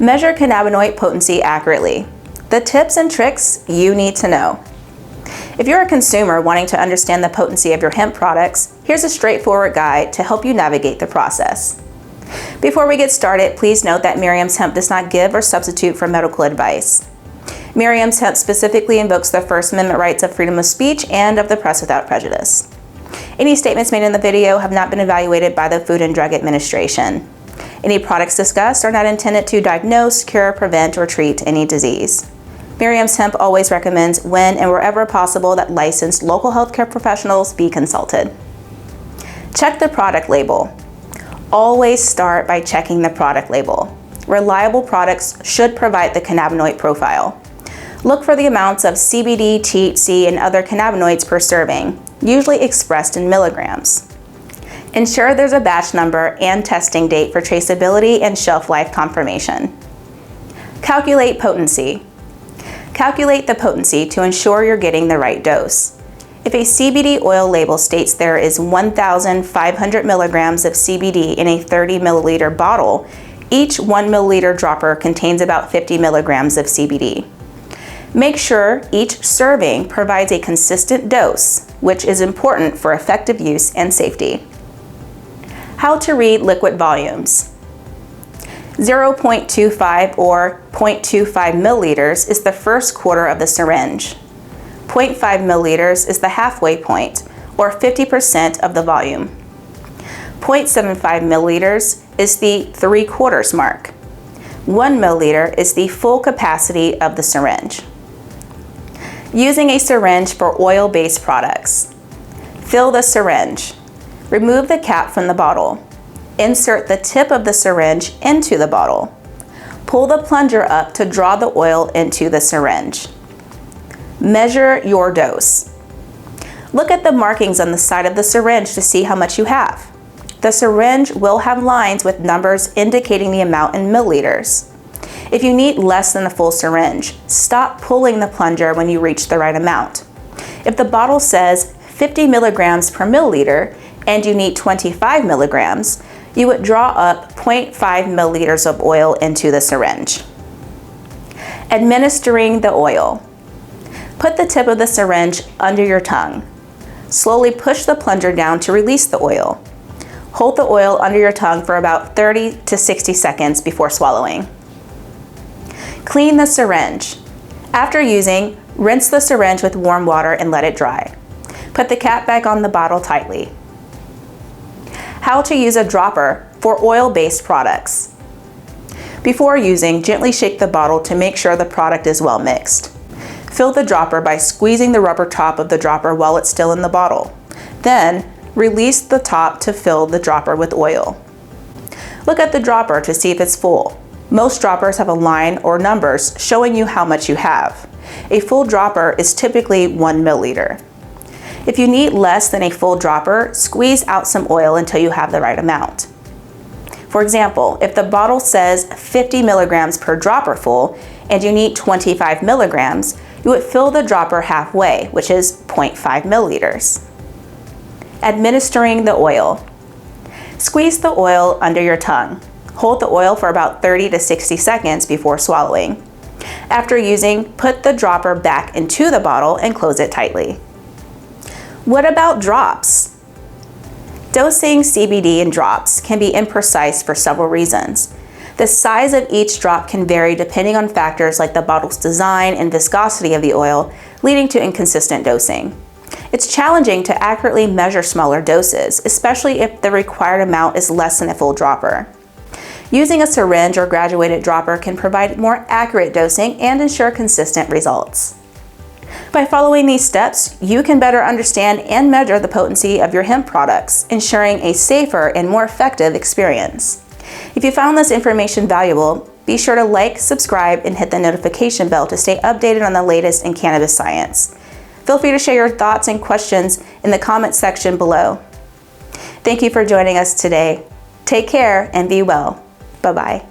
Measure cannabinoid potency accurately. The tips and tricks you need to know. If you're a consumer wanting to understand the potency of your hemp products, here's a straightforward guide to help you navigate the process. Before we get started, please note that Myriam's Hemp does not give or substitute for medical advice. Myriam's Hemp specifically invokes the First Amendment rights of freedom of speech and of the press without prejudice. Any statements made in the video have not been evaluated by the Food and Drug Administration. Any products discussed are not intended to diagnose, cure, prevent, or treat any disease. Myriam's Hemp always recommends when and wherever possible that licensed local healthcare professionals be consulted. Check the product label. Always start by checking the product label. Reliable products should provide the cannabinoid profile. Look for the amounts of CBD, THC, and other cannabinoids per serving, usually expressed in milligrams. Ensure there's a batch number and testing date for traceability and shelf life confirmation. Calculate potency. Calculate the potency to ensure you're getting the right dose. If a CBD oil label states there is 1,500 milligrams of CBD in a 30 milliliter bottle, each 1 milliliter dropper contains about 50 milligrams of CBD. Make sure each serving provides a consistent dose, which is important for effective use and safety. How to read liquid volumes. 0.25 or 0.25 milliliters is the first quarter of the syringe. 0.5 milliliters is the halfway point, or 50% of the volume. 0.75 milliliters is the 3/4 mark. 1 milliliter is the full capacity of the syringe. Using a syringe for oil-based products. Fill the syringe. Remove the cap from the bottle. Insert the tip of the syringe into the bottle. Pull the plunger up to draw the oil into the syringe. Measure your dose. Look at the markings on the side of the syringe to see how much you have. The syringe will have lines with numbers indicating the amount in milliliters. If you need less than the full syringe, stop pulling the plunger when you reach the right amount. If the bottle says 50 milligrams per milliliter and you need 25 milligrams, you would draw up 0.5 milliliters of oil into the syringe. Administering the oil. Put the tip of the syringe under your tongue. Slowly push the plunger down to release the oil. Hold the oil under your tongue for about 30 to 60 seconds before swallowing. Clean the syringe. After using, rinse the syringe with warm water and let it dry. Put the cap back on the bottle tightly. How to use a dropper for oil-based products. Before using, gently shake the bottle to make sure the product is well mixed. Fill the dropper by squeezing the rubber top of the dropper while it's still in the bottle. Then, release the top to fill the dropper with oil. Look at the dropper to see if it's full. Most droppers have a line or numbers showing you how much you have. A full dropper is typically 1 milliliter. If you need less than a full dropper, squeeze out some oil until you have the right amount. For example, if the bottle says 50 milligrams per dropper full and you need 25 milligrams, you would fill the dropper halfway, which is 0.5 milliliters. Administering the oil. Squeeze the oil under your tongue. Hold the oil for about 30 to 60 seconds before swallowing. After using, put the dropper back into the bottle and close it tightly. What about drops? Dosing CBD in drops can be imprecise for several reasons. The size of each drop can vary depending on factors like the bottle's design and viscosity of the oil, leading to inconsistent dosing. It's challenging to accurately measure smaller doses, especially if the required amount is less than a full dropper. Using a syringe or graduated dropper can provide more accurate dosing and ensure consistent results. By following these steps, you can better understand and measure the potency of your hemp products, ensuring a safer and more effective experience. If you found this information valuable, be sure to like, subscribe, and hit the notification bell to stay updated on the latest in cannabis science. Feel free to share your thoughts and questions in the comment section below. Thank you for joining us today. Take care and be well. Bye-bye.